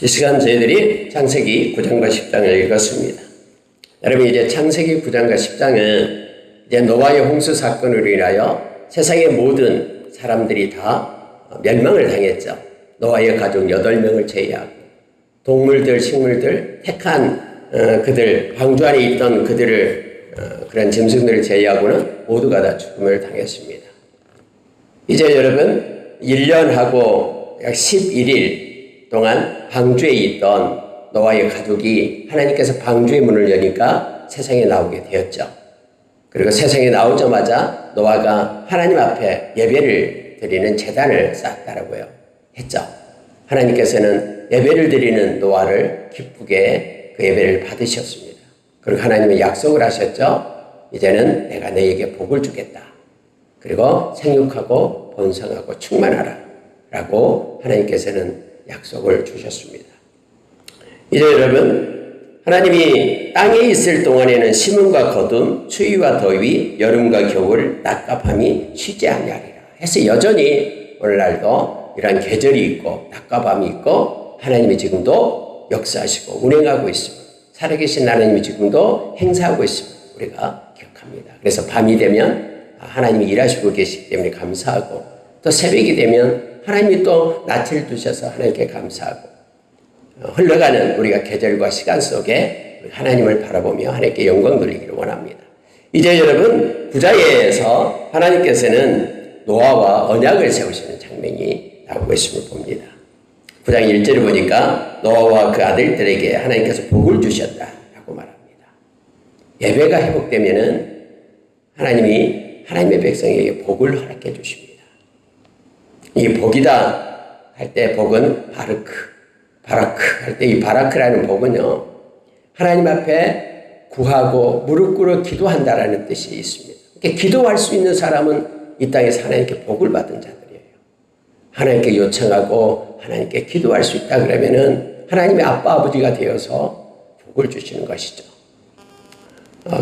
이 시간 저희들이 창세기 9장과 10장을 읽었습니다. 여러분, 이제 창세기 9장과 10장은 이제 노아의 홍수 사건으로 인하여 세상의 모든 사람들이 다 멸망을 당했죠. 노아의 가족 8명을 제외하고 동물들, 식물들, 택한 그들, 방주 안에 있던 그들을 그런 짐승들을 제외하고는 모두가 다 죽음을 당했습니다. 이제 여러분 1년하고 약 11일 동안 방주에 있던 노아의 가족이 하나님께서 방주의 문을 여니까 세상에 나오게 되었죠. 그리고 세상에 나오자마자 노아가 하나님 앞에 예배를 드리는 제단을 쌓았다라고요 했죠. 하나님께서는 예배를 드리는 노아를 기쁘게 그 예배를 받으셨습니다. 그리고 하나님은 약속을 하셨죠. 이제는 내가 너에게 복을 주겠다. 그리고 생육하고 번성하고 충만하라 라고 하나님께서는 약속을 주셨습니다. 이제 여러분, 하나님이 땅에 있을 동안에는 심음과 거둠, 추위와 더위, 여름과 겨울, 낮과 밤이 쉬지 아니하리라 해서 여전히 오늘날도 이런 계절이 있고 낮과 밤이 있고 하나님이 지금도 역사하시고 운행하고 있습니다. 살아계신 하나님이 지금도 행사하고 있습니다. 우리가 기억합니다. 그래서 밤이 되면 하나님이 일하시고 계시기 때문에 감사하고, 또 새벽이 되면 하나님이 또 낯을 두셔서 하나님께 감사하고, 흘러가는 우리가 계절과 시간 속에 하나님을 바라보며 하나님께 영광 돌리기를 원합니다. 이제 여러분, 구자에서 하나님께서는 노아와 언약을 세우시는 장면이 나오고 있음을 봅니다. 9장 1절을 보니까 노아와 그 아들들에게 하나님께서 복을 주셨다라고 말합니다. 예배가 회복되면은 하나님이 하나님의 백성에게 복을 허락해 주십니다. 이 복이다 할 때 복은 바라크 할 때 이 바라크라는 복은요, 하나님 앞에 구하고 무릎 꿇어 기도한다라는 뜻이 있습니다. 그러니까 기도할 수 있는 사람은 이 땅에서 하나님께 복을 받은 자들이에요. 하나님께 요청하고 하나님께 기도할 수 있다 그러면은 하나님의 아빠 아버지가 되어서 복을 주시는 것이죠.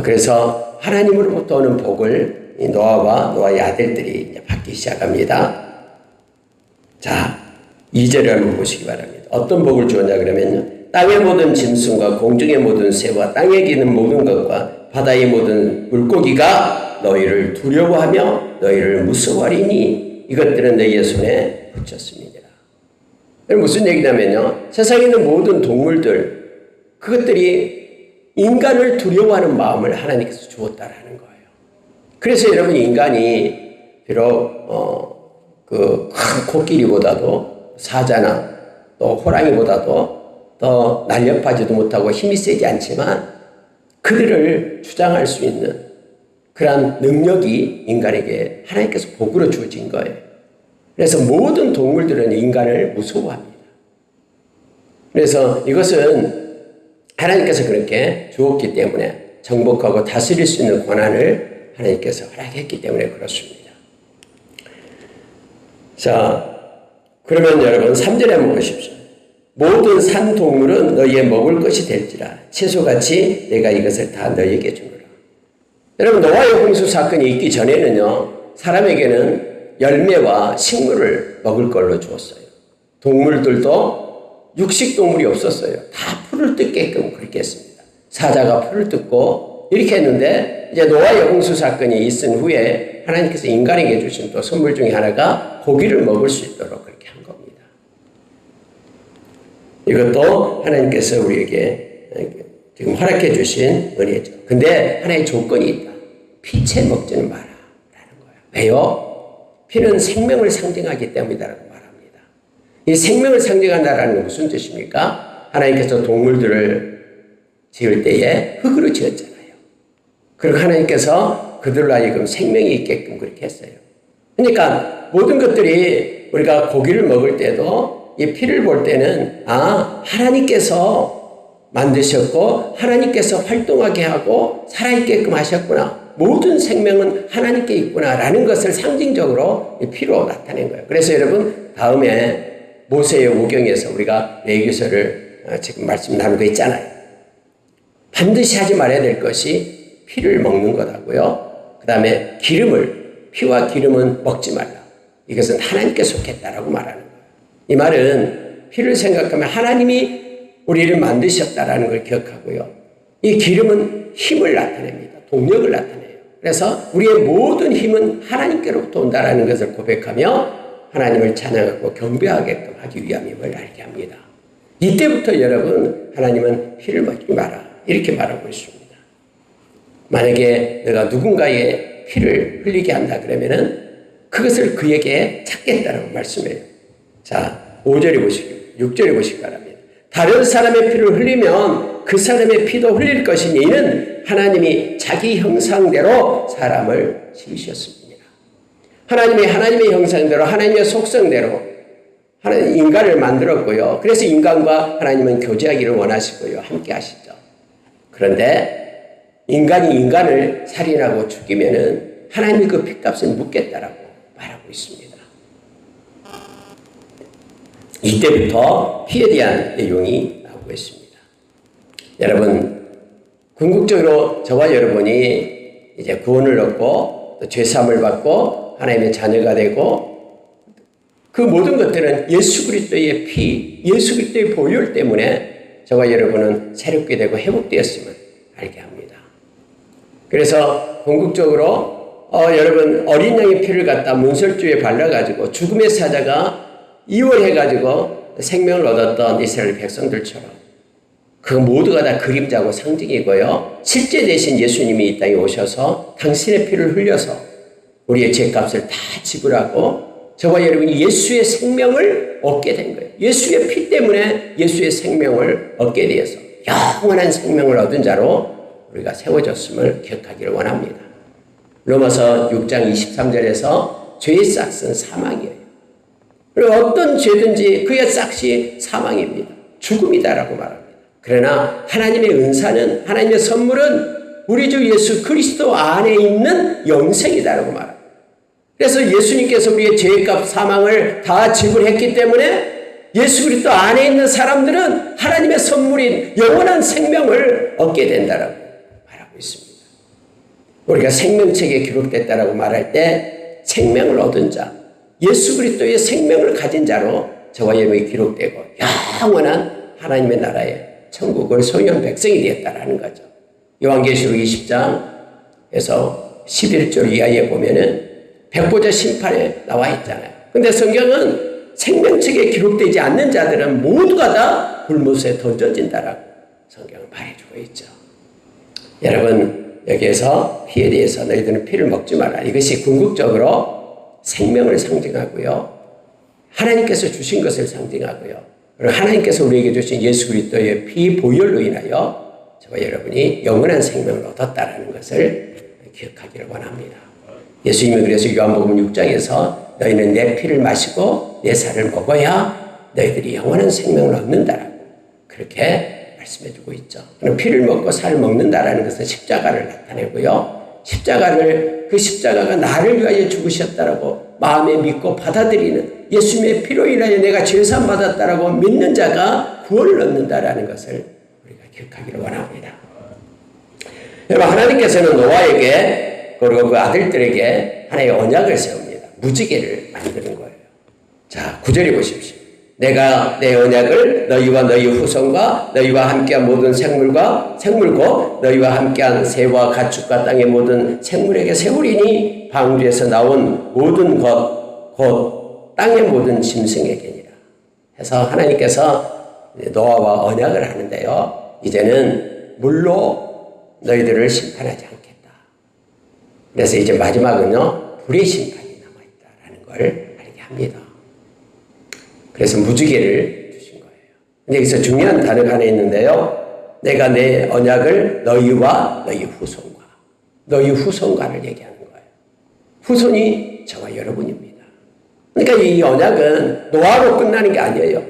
그래서 하나님으로부터 오는 복을 이 노아와 노아의 아들들이 이제 받기 시작합니다. 자, 2절을 한번 보시기 바랍니다. 어떤 복을 주었냐 그러면요, 땅의 모든 짐승과 공중의 모든 새와 땅에 기는 모든 것과 바다의 모든 물고기가 너희를 두려워하며 너희를 무서워하리니 이것들은 너희의 손에 붙였습니다. 무슨 얘기냐면요, 세상에 있는 모든 동물들, 그것들이 인간을 두려워하는 마음을 하나님께서 주었다라는 거예요. 그래서 여러분, 인간이 비록 그 큰 코끼리보다도 사자나 또 호랑이보다도 더 날렵하지도 못하고 힘이 세지 않지만 그들을 주장할 수 있는 그러한 능력이 인간에게 하나님께서 복으로 주어진 거예요. 그래서 모든 동물들은 인간을 무서워합니다. 그래서 이것은 하나님께서 그렇게 주었기 때문에 정복하고 다스릴 수 있는 권한을 하나님께서 허락했기 때문에 그렇습니다. 자, 그러면 여러분 3절에 한번 보십시오. 모든 산 동물은 너희의 먹을 것이 될지라 채소같이 내가 이것을 다 너희에게 주노라. 여러분, 노아의 홍수 사건이 있기 전에는요, 사람에게는 열매와 식물을 먹을 걸로 주었어요. 동물들도 육식 동물이 없었어요. 다 풀을 뜯게끔 그렇게 했습니다. 사자가 풀을 뜯고 이렇게 했는데, 이제 노아의 홍수 사건이 있은 후에 하나님께서 인간에게 주신 또 선물 중에 하나가 고기를 먹을 수 있도록 그렇게 한 겁니다. 이것도 하나님께서 우리에게 지금 허락해 주신 은혜죠. 근데 하나의 조건이 있다. 피채 먹지는 마라 라는 거예요. 왜요? 피는 생명을 상징하기 때문이다라고 말합니다. 이 생명을 상징한다라는 건 무슨 뜻입니까? 하나님께서 동물들을 지을 때에 흙으로 지었잖아요. 그리고 하나님께서 그들로 하여금 생명이 있게끔 그렇게 했어요. 그러니까 모든 것들이 우리가 고기를 먹을 때도 이 피를 볼 때는 하나님께서 만드셨고 하나님께서 활동하게 하고 살아있게끔 하셨구나. 모든 생명은 하나님께 있구나 라는 것을 상징적으로 이 피로 나타낸 거예요. 그래서 여러분, 다음에 모세의 오경에서 우리가 레위기서를 지금 말씀 나누고 있잖아요. 반드시 하지 말아야 될 것이 피를 먹는 것하고요, 그 다음에 피와 기름은 먹지 말라. 이것은 하나님께 속했다라고 말하는 거예요. 이 말은 피를 생각하면 하나님이 우리를 만드셨다라는 걸 기억하고요. 이 기름은 힘을 나타냅니다. 동력을 나타내요. 그래서 우리의 모든 힘은 하나님께로부터 온다라는 것을 고백하며 하나님을 찬양하고 경배하게끔 하기 위함임을 알게 합니다. 이때부터 여러분, 하나님은 피를 먹지 마라 이렇게 말하고 있습니다. 만약에 내가 누군가의 피를 흘리게 한다 그러면은 그것을 그에게 찾겠다라고 말씀해요. 자, 5절에 보시고 6절에 보시기 바랍니다. 다른 사람의 피를 흘리면 그 사람의 피도 흘릴 것이니 이는 하나님이 자기 형상대로 사람을 지으셨습니다. 하나님이 하나님의 형상대로 하나님의 속성대로 하나님 인간을 만들었고요. 그래서 인간과 하나님은 교제하기를 원하시고요. 함께 하시죠. 그런데 인간이 인간을 살인하고 죽이면은 하나님이 그 핏값을 묻겠다라고 말하고 있습니다. 이때부터 피에 대한 내용이 나오고 있습니다. 여러분, 궁극적으로 저와 여러분이 이제 구원을 얻고 또 죄사함을 받고 하나님의 자녀가 되고 그 모든 것들은 예수 그리스도의 피, 예수 그리스도의 보혈 때문에 저와 여러분은 새롭게 되고 회복되었음을 알게 합니다. 그래서 궁극적으로 여러분 어린 양의 피를 갖다 문설주에 발라가지고 죽음의 사자가 이월해가지고 생명을 얻었던 이스라엘 백성들처럼 그 모두가 다 그림자고 상징이고요. 실제 대신 예수님이 이 땅에 오셔서 당신의 피를 흘려서 우리의 죄값을 다 지불하고 저와 여러분이 예수의 생명을 얻게 된 거예요. 예수의 피 때문에 예수의 생명을 얻게 되어서 영원한 생명을 얻은 자로 우리가 세워졌음을 기억하기를 원합니다. 로마서 6장 23절에서 죄의 싹은 사망이에요. 그리고 어떤 죄든지 그의 싹이 사망입니다. 죽음이다라고 말합니다. 그러나 하나님의 은사는, 하나님의 선물은 우리 주 예수 그리스도 안에 있는 영생이다라고 말합니다. 그래서 예수님께서 우리의 죄값 사망을 다 지불했기 때문에 예수 그리스도 안에 있는 사람들은 하나님의 선물인 영원한 생명을 얻게 된다라고 말하고 있습니다. 우리가 생명책에 기록됐다라고 말할 때 생명을 얻은 자, 예수 그리스도의 생명을 가진 자로 저와 여러분이 기록되고 영원한 하나님의 나라의 천국을 소유한 백성이 되었다라는 거죠. 요한계시록 20장에서 11절 이하에 보면은 백보자 심판에 나와 있잖아요. 근데 성경은 생명책에 기록되지 않는 자들은 모두가 다 불못에 던져진다라고 성경은 말해주고 있죠. 여러분, 여기에서 피에 대해서 너희들은 피를 먹지 마라. 이것이 궁극적으로 생명을 상징하고요. 하나님께서 주신 것을 상징하고요. 그리고 하나님께서 우리에게 주신 예수 그리스도의 피 보혈로 인하여 저와 여러분이 영원한 생명을 얻었다라는 것을 기억하기를 원합니다. 예수님이 그래서 요한복음 6장에서 너희는 내 피를 마시고 내 살을 먹어야 너희들이 영원한 생명을 얻는다라고 그렇게 말씀해주고 있죠. 그럼 피를 먹고 살을 먹는다라는 것은 십자가를 나타내고요. 그 십자가가 나를 위하여 죽으셨다라고 마음에 믿고 받아들이는 예수님의 피로 인하여 내가 죄사함 받았다라고 믿는 자가 구원을 얻는다라는 것을 우리가 기억하기를 원합니다. 여러분, 하나님께서는 노아에게 그리고 그 아들들에게 하나의 언약을 세웁니다. 무지개를 만드는 거예요. 자, 9절에 보십시오. 내가 내 언약을 너희와 너희 후손과 너희와 함께한 모든 생물고 너희와 함께한 새와 가축과 땅의 모든 생물에게 세우리니 방주에서 나온 모든 것 곧 땅의 모든 짐승에게니라. 해서 하나님께서 노아와 언약을 하는데요. 이제는 물로 너희들을 심판하지 않겠다. 그래서 이제 마지막은요, 불의 심판이 남아있다라는 걸 알게 합니다. 그래서 무지개를 주신 거예요. 근데 여기서 중요한 단어가 하나 있는데요. 내가 내 언약을 너희와 너희 후손과를 얘기하는 거예요. 후손이 저와 여러분입니다. 그러니까 이 언약은 노아로 끝나는 게 아니에요.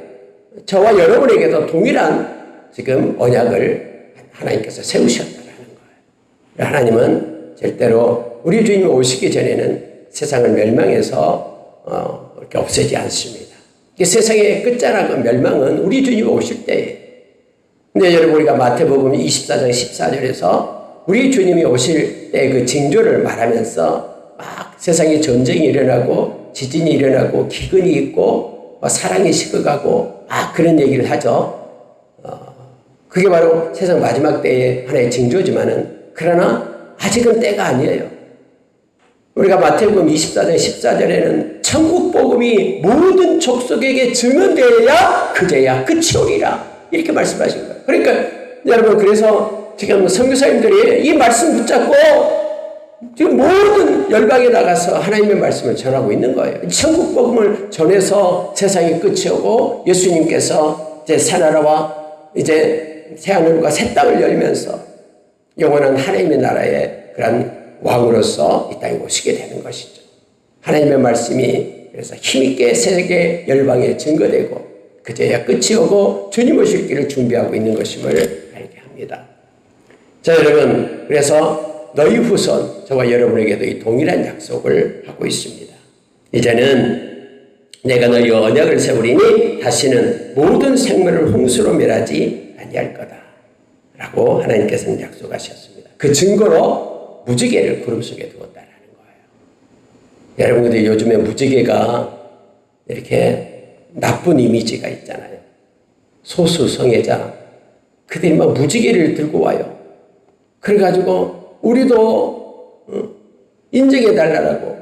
저와 여러분에게도 동일한 지금 언약을 하나님께서 세우셨다라는 거예요. 하나님은 절대로 우리 주님이 오시기 전에는 세상을 멸망해서 이렇게 없애지 않습니다. 세상의 끝자락은 멸망은 우리 주님이 오실 때예요. 근데 여러분, 우리가 마태복음 24장 14절에서 우리 주님이 오실 때 그 징조를 말하면서 막 세상에 전쟁이 일어나고 지진이 일어나고 기근이 있고 사랑이 식어가고 그런 얘기를 하죠. 그게 바로 세상 마지막 때의 하나의 징조지만은, 그러나 아직은 때가 아니에요. 우리가 마태복음 24장 14절에는 천국 복음이 모든 족속에게 증언되어야 그제야 끝이 오리라, 이렇게 말씀하신 거예요. 그러니까 여러분, 그래서 지금 선교사님들이 이 말씀 붙잡고 지금 모든 열방에 나가서 하나님의 말씀을 전하고 있는 거예요. 천국 복음을 전해서 세상이 끝이 오고 예수님께서 이제 새나라와 이제 새하늘과 새 땅을 열면서 영원한 하나님의 나라의 그런 왕으로서 이 땅에 오시게 되는 것이죠. 하나님의 말씀이 그래서 힘있게 세계 열방에 증거되고 그제야 끝이 오고 주님 오실 길을 준비하고 있는 것임을 알게 합니다. 자, 여러분, 그래서 너희 후손, 저와 여러분에게도 이 동일한 약속을 하고 있습니다. 이제는 내가 너희와 언약을 세우리니 다시는 모든 생물을 홍수로 멸하지 아니할 거다 라고 하나님께서는 약속하셨습니다. 그 증거로 무지개를 구름 속에 두었다라는 거예요. 여러분들 요즘에 무지개가 이렇게 나쁜 이미지가 있잖아요. 소수 성애자 그들이 막 무지개를 들고 와요. 그래가지고 우리도 인정해달라고,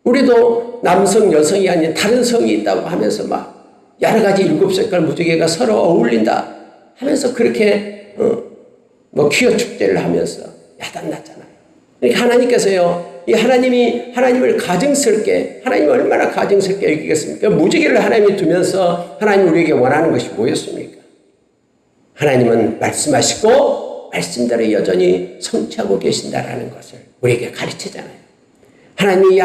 우리도 남성 여성이 아닌 다른 성이 있다고 하면서 막 여러 가지 7색깔 무지개가 서로 어울린다 하면서 그렇게 뭐 퀴어 축제를 하면서 야단났잖아요. 그러니까 하나님께서요, 이 하나님이 하나님을 가증스럽게, 하나님이 얼마나 가증스럽게 여기겠습니까? 무지개를 하나님이 두면서 하나님 우리에게 원하는 것이 뭐였습니까? 하나님은 말씀하시고 말씀대로 여전히 성취하고 계신다라는 것을 우리에게 가르치잖아요. 하나님이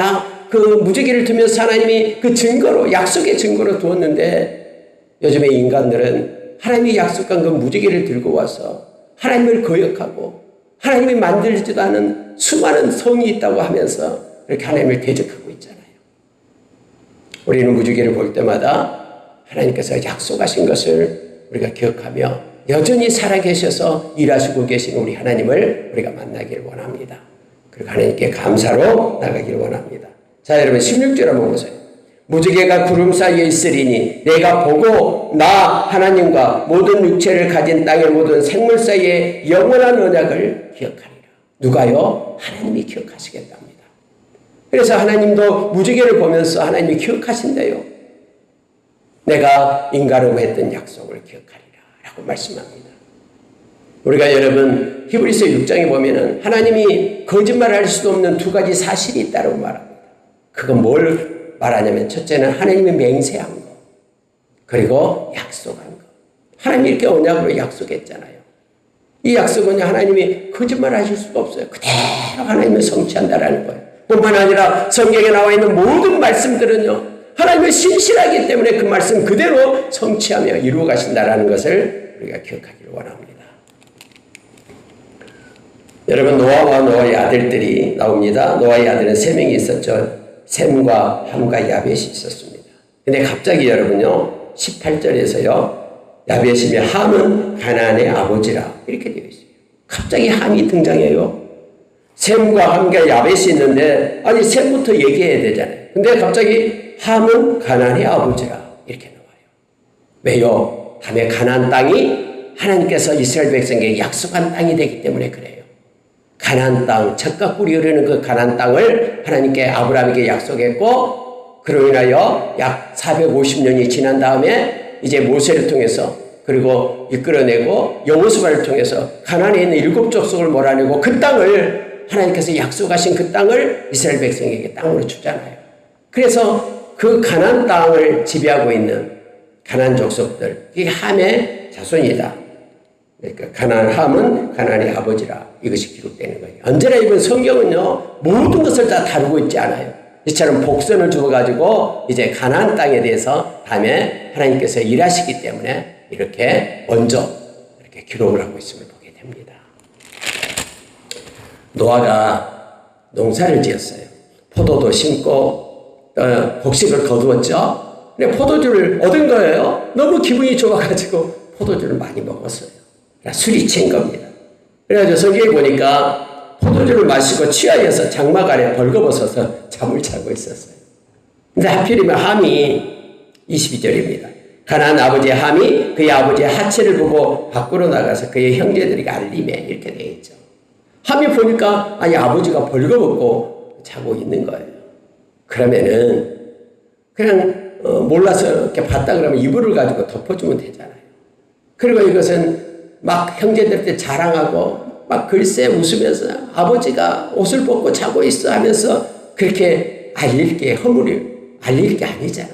그 무지개를 두면서 하나님이 그 증거로, 약속의 증거로 두었는데, 요즘에 인간들은 하나님이 약속한 그 무지개를 들고 와서 하나님을 거역하고 하나님이 만들지도 않은 수많은 성이 있다고 하면서 그렇게 하나님을 대적하고 있잖아요. 우리는 무지개를 볼 때마다 하나님께서 약속하신 것을 우리가 기억하며 여전히 살아계셔서 일하시고 계신 우리 하나님을 우리가 만나기를 원합니다. 그리고 하나님께 감사로 나가기를 원합니다. 자, 여러분 16절 한번 보세요. 무지개가 구름 사이에 있으리니 내가 보고 나 하나님과 모든 육체를 가진 땅의 모든 생물 사이에 영원한 언약을 기억하리라. 누가요? 하나님이 기억하시겠답니다. 그래서 하나님도 무지개를 보면서 하나님이 기억하신대요. 내가 인간하고 했던 약속을 기억하리라 라고 말씀합니다. 우리가 여러분 히브리서 6장에 보면은 하나님이 거짓말할 수도 없는 두 가지 사실이 있다고 말합니다. 그건 뭘 말하냐면, 첫째는 하나님이 맹세한 거, 그리고 약속한 거. 하나님이 이렇게 언약으로 약속했잖아요. 이 약속은 하나님이 거짓말 하실 수가 없어요. 그대로 하나님을 성취한다라는 거예요. 뿐만 아니라 성경에 나와 있는 모든 말씀들은요, 하나님을 신실하기 때문에 그 말씀 그대로 성취하며 이루어 가신다라는 것을 우리가 기억하기를 원합니다. 여러분, 노아와 노아의 아들들이 나옵니다. 노아의 아들은 3명이 있었죠. 셈과 함과 야벳이 있었습니다. 근데 갑자기 여러분요, 18절에서요, 야벳이며 함은 가나안의 아버지라 이렇게 되어 있어요. 갑자기 함이 등장해요. 셈과 함과 야벳이 있는데, 아니 셈부터 얘기해야 되잖아요. 근데 갑자기 함은 가나안의 아버지라 이렇게 나와요. 왜요? 다음에 가나안 땅이 하나님께서 이스라엘 백성에게 약속한 땅이 되기 때문에 그래요. 가나안 땅, 젖과 꿀이 흐르는 그 가나안 땅을 하나님께 아브라함에게 약속했고, 그로 인하여 약 450년이 지난 다음에 이제 모세를 통해서, 그리고 이끌어내고 여호수아를 통해서 가나안에 있는 7 족속을 몰아내고 그 땅을 하나님께서 약속하신 그 땅을 이스라엘 백성에게 땅으로 주잖아요. 그래서 그 가나안 땅을 지배하고 있는 가나안 족속들, 이게 함의 자손이다. 그러니까 가나안 함은 가나안의 아버지라 이것이 기록되는 거예요. 언제나 이번 성경은요, 모든 것을 다 다루고 있지 않아요. 이처럼 복선을 주어가지고 이제 가나안 땅에 대해서 다음에 하나님께서 일하시기 때문에 이렇게 먼저 이렇게 기록을 하고 있음을 보게 됩니다. 노아가 농사를 지었어요. 포도도 심고 곡식을 거두었죠. 근데 포도주를 얻은 거예요. 너무 기분이 좋아가지고 포도주를 많이 먹었어요. 술이 취한 겁니다. 그래가지고 성경에 보니까 포도주를 마시고 취하여서 장막 아래 벌거벗어서 잠을 자고 있었어요. 근데 하필이면 함이 22절입니다. 가나안 아버지 함이 그의 아버지의 하체를 보고 밖으로 나가서 그의 형제들에게 알림해. 이렇게 되어 있죠. 함이 보니까 아니 아버지가 벌거벗고 자고 있는 거예요. 그러면은 그냥 몰라서 이렇게 봤다 그러면 이불을 가지고 덮어주면 되잖아요. 그리고 이것은 막 형제들한테 자랑하고 막 글쎄 웃으면서 아버지가 옷을 벗고 자고 있어 하면서 그렇게 허물을 알릴 게 아니잖아요.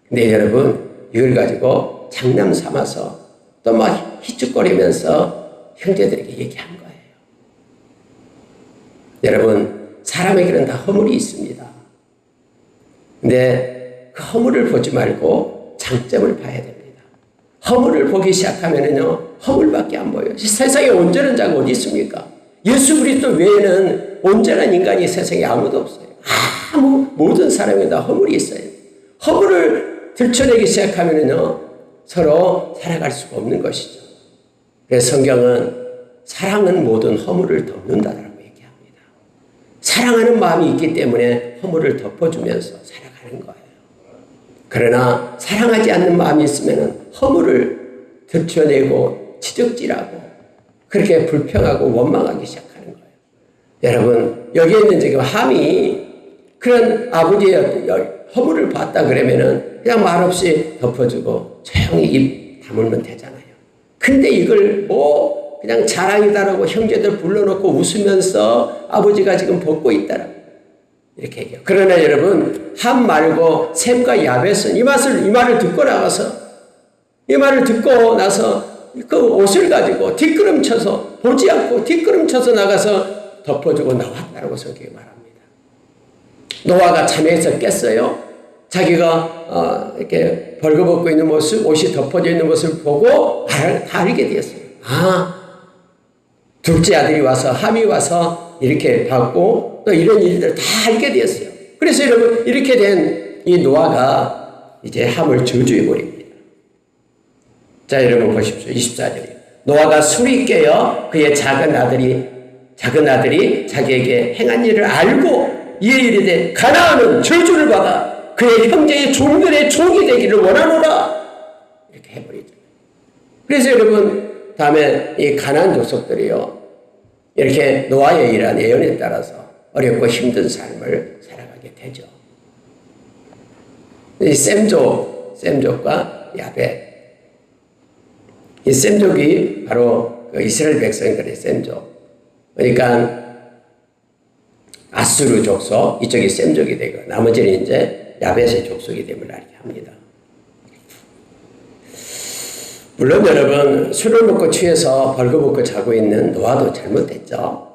근데 여러분 이걸 가지고 장남 삼아서 또 막 희죽거리면서 형제들에게 얘기한 거예요. 여러분 사람에게는 다 허물이 있습니다. 근데 그 허물을 보지 말고 장점을 봐야 됩니다. 허물을 보기 시작하면은요 허물밖에 안 보여요. 세상에 온전한 자가 어디 있습니까? 예수 그리스도 외에는 온전한 인간이 세상에 아무도 없어요. 모든 사람에 다 허물이 있어요. 허물을 들춰내기 시작하면은요 서로 살아갈 수가 없는 것이죠. 그래서 성경은 사랑은 모든 허물을 덮는다라고 얘기합니다. 사랑하는 마음이 있기 때문에 허물을 덮어주면서 살아가는 거예요. 그러나 사랑하지 않는 마음이 있으면 허물을 들춰내고 지적질하고 그렇게 불평하고 원망하기 시작하는 거예요. 여러분 여기에 있는 지금 함이 그런 아버지의 허물을 봤다 그러면은 그냥 말없이 덮어주고 조용히 입 다물면 되잖아요. 근데 이걸 그냥 자랑이다라고 형제들 불러놓고 웃으면서 아버지가 지금 벗고 있다라고 이렇게 얘기해요. 그러나 여러분 함 말고 셈과 야벳은 이 말을 듣고 나가서 이 말을 듣고 나서 그 옷을 가지고 뒷걸음쳐서 보지 않고 뒷걸음쳐서 나가서 덮어주고 나왔다라고 성경이 말합니다. 노아가 잠에서 깼어요. 자기가 이렇게 벌거벗고 있는 모습, 옷이 덮어져 있는 모습을 보고 다 알게 되었어요. 둘째 아들이 와서 함이 와서 이렇게 봤고 또 이런 일들을 다 알게 되었어요. 그래서 여러분 이렇게 된 이 노아가 이제 함을 저주해 버립니다. 자 여러분 보십시오. 24절이에요. 노아가 술이 깨어 그의 작은 아들이 자기에게 행한 일을 알고 이에 이르되 가나안은 저주를 받아 그의 형제의 종들의 종이 되기를 원하노라 이렇게 해버리죠. 그래서 여러분 다음에 이 가나안 족속들이요 이렇게 노아의 이러한 예언에 따라서 어렵고 힘든 삶을 살아가게 되죠. 이 셈족과 야벳 이 셈족이 바로 그 이스라엘 백성들의 셈족 그러니까 아수르 족속 이쪽이 셈족이 되고 나머지는 이제 야벳의 족속이 됨을 알게 합니다. 물론 여러분 술을 먹고 취해서 벌거벗고 자고 있는 노아도 잘못됐죠.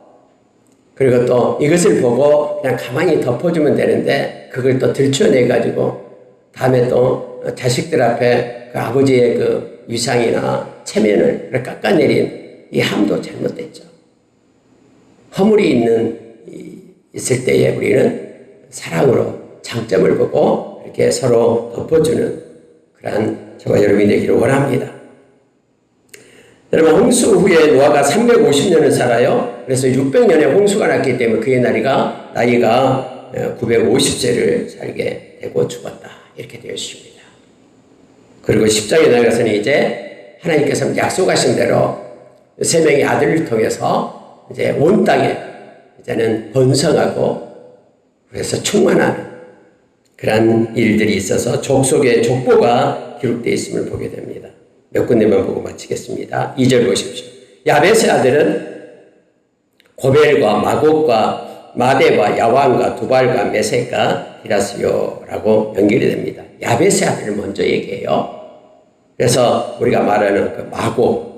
그리고 또 이것을 보고 그냥 가만히 덮어주면 되는데 그걸 또 들춰내가지고 다음에 또 자식들 앞에 그 아버지의 그 위상이나 체면을 깎아내린 이 함도 잘못됐죠. 허물이 있을 때에 우리는 사랑으로 장점을 보고 이렇게 서로 덮어주는 그러한 저와 여러분이 되기를 원합니다. 여러분 홍수 후에 노아가 350년을 살아요. 그래서 600년에 홍수가 났기 때문에 그의 나이가 950세를 살게 되고 죽었다. 이렇게 되어 있습니다. 그리고 10장에 나가서는 이제 하나님께서 약속하신 대로 3명의 아들을 통해서 이제 온 땅에 이제는 번성하고 그래서 충만한 그런 일들이 있어서 족속의 족보가 기록되어 있음을 보게 됩니다. 몇 군데만 보고 마치겠습니다. 2절 보십시오. 야벳의 아들은 고벨과 마곡과 마대와 야완과 두발과 메섹과 디라스요라고 연결이 됩니다. 야벳의 아들을 먼저 얘기해요. 그래서 우리가 말하는 그 마곡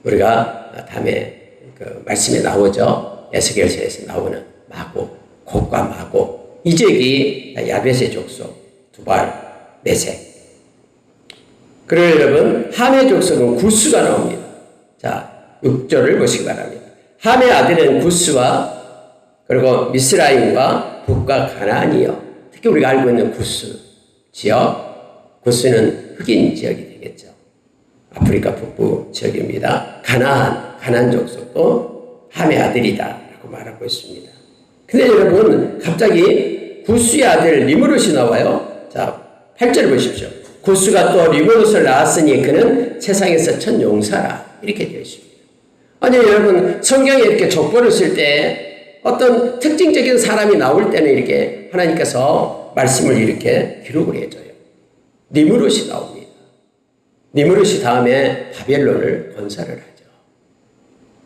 우리가 다음에 그 말씀에 나오죠. 에스겔서에서 나오는 마곡, 곡과 마곡 이 지역이 야벳의 족속 두발, 메섹 그리고 여러분 함의 족속은 구스가 나옵니다. 자 6절을 보시기 바랍니다. 함의 아들은 구스와 그리고 미스라임과 북과 가나안이요. 특히 우리가 알고 있는 구스 지역 구스는 흑인 지역이 되겠죠. 아프리카 북부 지역입니다. 가나안 족속도 함의 아들이다 라고 말하고 있습니다. 근데 여러분 갑자기 구스의 아들 니므롯이 나와요. 자 8절 보십시오. 구스가 또 리무롯을 낳았으니 그는 세상에서 첫 용사라. 이렇게 되어 있습니다. 아니 여러분, 성경에 이렇게 족보를 쓸 때 어떤 특징적인 사람이 나올 때는 이렇게 하나님께서 말씀을 이렇게 기록을 해줘요. 니므롯이 나옵니다. 니므롯이 다음에 바벨론을 건설을 하죠.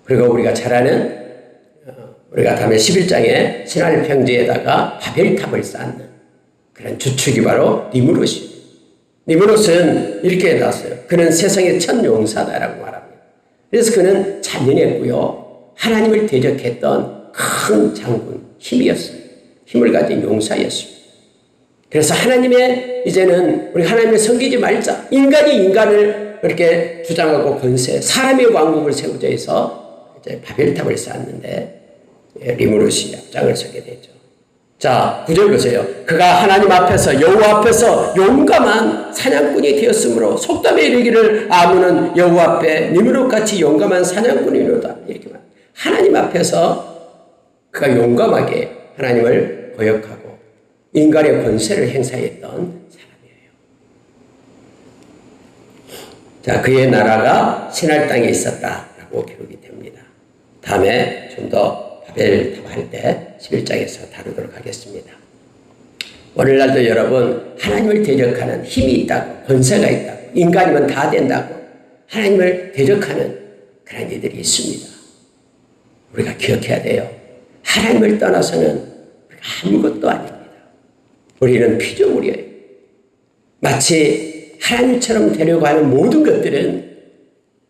그리고 우리가 잘 아는 우리가 다음에 11장에 신할 평지에다가 바벨탑을 쌓는 그런 주축이 바로 니므롯입니다. 니므롯은 이렇게 나왔어요. 그는 세상의 첫 용사다라고 말합니다. 그래서 그는 잔인했고요. 하나님을 대적했던 큰 장군, 힘이었어요. 힘을 가진 용사였습니다. 그래서 하나님의 이제는 우리 하나님을 섬기지 말자. 인간이 인간을 그렇게 주장하고 권세, 사람의 왕국을 세우자 해서 이제 바벨탑을 쌓았는데 리므롯이 앞장을 서게 되죠. 자, 9절 보세요. 그가 하나님 앞에서 여호와 앞에서 용감한 사냥꾼이 되었으므로 속담에 이르기를 아문은 여호와 앞에 니므롯같이 용감한 사냥꾼이로다. 이렇게 말합니다. 하나님 앞에서 그가 용감하게 하나님을 거역하고 인간의 권세를 행사했던 사람이에요. 자, 그의 나라가 신할 땅에 있었다라고 기록이 됩니다. 다음에 좀 더 바벨탑 할 때 11장에서 다루도록 하겠습니다. 오늘날도 여러분, 하나님을 대적하는 힘이 있다고, 권세가 있다고, 인간이면 다 된다고 하나님을 대적하는 그런 이들이 있습니다. 우리가 기억해야 돼요. 하나님을 떠나서는 우리가 아무것도 아닙니다. 우리는 피조물이에요. 마치 하나님처럼 되려고 하는 모든 것들은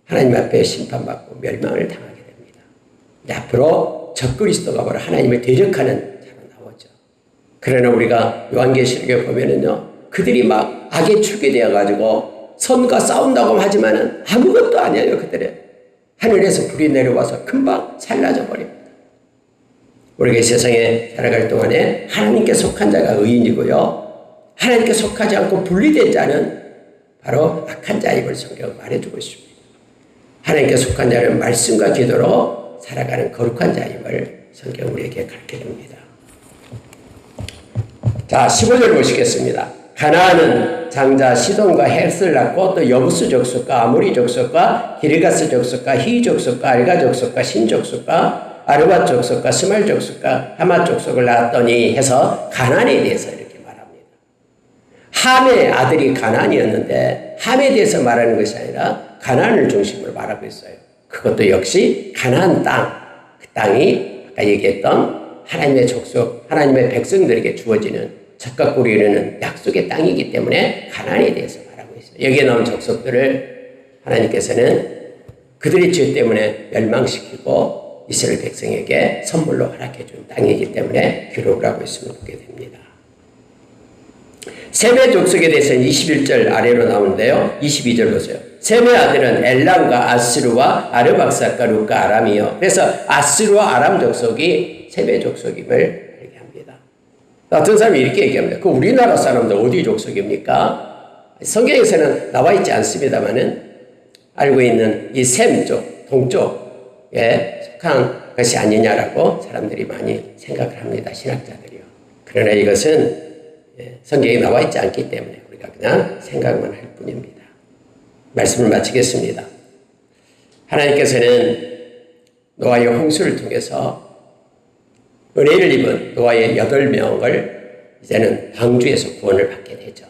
하나님 앞에 심판받고 멸망을 당하게 됩니다. 앞으로 적그리스도가 바로 하나님을 대적하는 자로 나오죠. 그러나 우리가 요한계시록에 보면은요, 그들이 막 악에 출게되어 가지고 선과 싸운다고 하지만은 아무것도 아니에요. 그들은 하늘에서 불이 내려와서 금방 살라져 버립니다. 우리가 이 세상에 살아갈 동안에 하나님께 속한 자가 의인이고요, 하나님께 속하지 않고 분리된 자는 바로 악한 자임을 성경은 말해주고 있습니다. 하나님께 속한 자는 말씀과 기도로 살아가는 거룩한 자임을 성경 우리에게 가르쳐 줍니다. 자, 15절 보시겠습니다. 가나안은 장자 시돈과 헷을 낳고 또 여부스 족속과 아모리 족속과 기르가스 족속과 히 족속과 알가 족속과 신 족속과 아르밧 족속과 스말 족속과 하맛 족속을 낳았더니 해서 가나안에 대해서 이렇게 말합니다. 함의 아들이 가나안이었는데 함에 대해서 말하는 것이 아니라 가나안을 중심으로 말하고 있어요. 그것도 역시 가나안 땅, 그 땅이 아까 얘기했던 하나님의 족속, 하나님의 백성들에게 주어지는 적과 꿀이 흐르는 약속의 땅이기 때문에 가나안에 대해서 말하고 있어요. 여기에 나온 족속들을 하나님께서는 그들의 죄 때문에 멸망시키고 이스라엘 백성에게 선물로 허락해 준 땅이기 때문에 기록을 하고 있음을 보게 됩니다. 셈의 족속에 대해서는 21절 아래로 나오는데요. 22절 보세요. 셈의 아들은 엘람과 아스루와 아르박삭과 룻과 아람이요. 그래서 아스루와 아람 족속이 셈의 족속임을 얘기합니다. 어떤 사람이 이렇게 얘기합니다. 그 우리나라 사람들 어디 족속입니까? 성경에서는 나와 있지 않습니다만은 알고 있는 이 셈 쪽, 동쪽에 속한 것이 아니냐라고 사람들이 많이 생각을 합니다. 신학자들이요. 그러나 이것은 성경에 나와 있지 않기 때문에 우리가 그냥 생각만 할 뿐입니다. 말씀을 마치겠습니다. 하나님께서는 노아의 홍수를 통해서 은혜를 입은 노아의 8명을 이제는 방주에서 구원을 받게 되죠.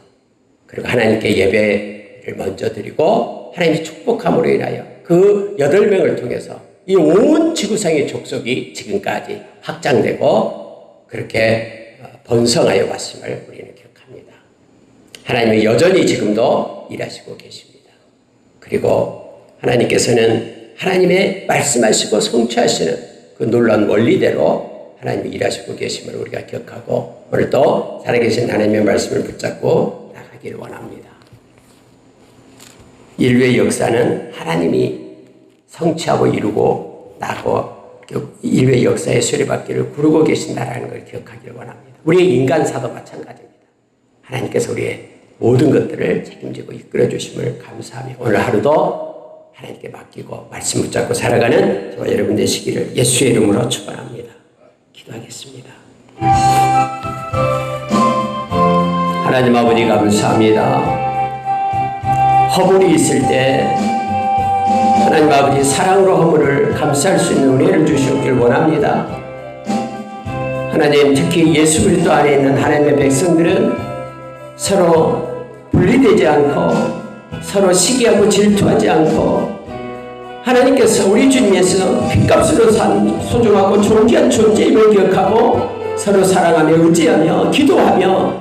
그리고 하나님께 예배를 먼저 드리고 하나님이 축복함으로 인하여 그 8명을 통해서 이 온 지구상의 족속이 지금까지 확장되고 그렇게 번성하여 왔음을 우리는 기억합니다. 하나님은 여전히 지금도 일하시고 계십니다. 그리고 하나님께서는 하나님의 말씀하시고 성취하시는 그 놀라운 원리대로 하나님이 일하시고 계심을 우리가 기억하고 오늘도 살아계신 하나님의 말씀을 붙잡고 나가기를 원합니다. 인류의 역사는 하나님이 성취하고 이루고 나고 인류의 역사의 수레바퀴를 구르고 계신다라는 걸 기억하기를 원합니다. 우리의 인간사도 마찬가지입니다. 하나님께서 우리의 모든 것들을 책임지고 이끌어 주심을 감사하며 오늘 하루도 하나님께 맡기고 말씀 붙잡고 살아가는 저와 여러분 되시기를 예수의 이름으로 축원합니다. 기도하겠습니다. 하나님 아버지 감사합니다. 허물이 있을 때 하나님 아버지 사랑으로 허물을 감쌀 수 있는 은혜를 주시옵길 원합니다. 하나님, 특히 예수 그리스도 안에 있는 하나님의 백성들은 서로 분리되지 않고 서로 시기하고 질투하지 않고 하나님께서 우리 주님께서 핏값으로 산 소중하고 존귀한 존재임을 기억하고 서로 사랑하며 의지하며 기도하며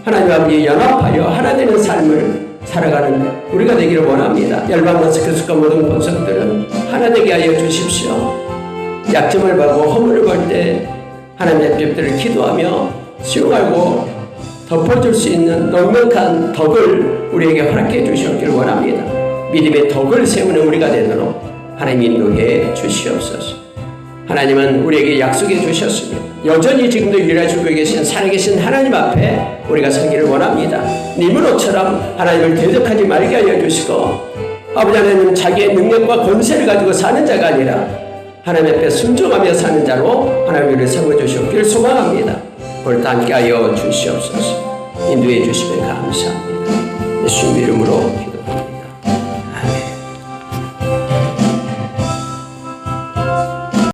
하나님 아버지 연합하여 하나 되는 삶을 살아가는 우리가 되기를 원합니다. 열방과 그리스도와 모든 본성들은 하나 되게 하여 주십시오. 약점을 보고 허물을 볼 때 하나님의 뜻들을 기도하며 수용하고 덮어줄 수 있는 넉넉한 덕을 우리에게 허락해 주시옵기를 원합니다. 믿음의 덕을 세우는 우리가 되도록 하나님 인도해 주시옵소서. 하나님은 우리에게 약속해 주셨습니다. 여전히 지금도 일하시고 계신 살아계신 하나님 앞에 우리가 서기를 원합니다. 니므로처럼 하나님을 대적하지 말게 하여 주시고 아버지 하나님 자기의 능력과 권세를 가지고 사는 자가 아니라 하나님 앞에 순종하며 사는 자로 하나님을 세워주시옵기를 소망합니다. 오늘 함께 하여 주시옵소서. 인도해 주시면 감사합니다. 예수님 이름으로 기도합니다.